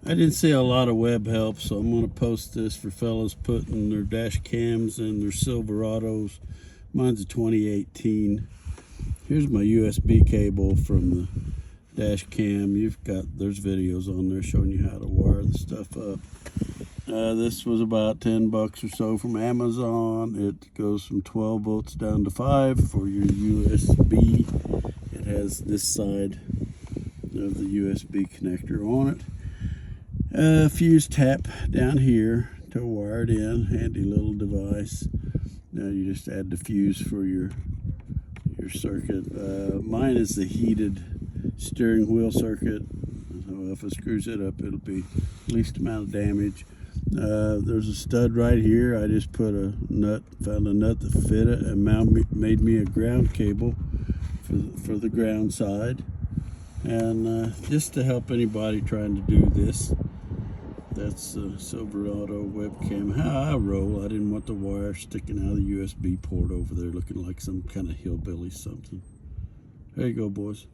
I didn't see a lot of web help, so I'm going to post this for fellas putting their dash cams and their Silverados. Mine's a 2018. Here's my USB cable from the dash cam. There's videos on there showing you how to wire the stuff up. This was about 10 bucks or so from Amazon. It goes from 12 volts down to 5 for your USB. It has this side of the USB connector on it. Fuse tap down here to wire it in. Handy little device. Now you just add the fuse for your circuit. Mine is the heated steering wheel circuit, so if it screws it up, it'll be least amount of damage. There's a stud right here. I just put a nut, found a nut that fit it, and made me a ground cable for the ground side. And just to help anybody trying to do this, that's a Silverado webcam. How I roll, I didn't want the wire sticking out of the USB port over there looking like some kind of hillbilly something. There you go, boys.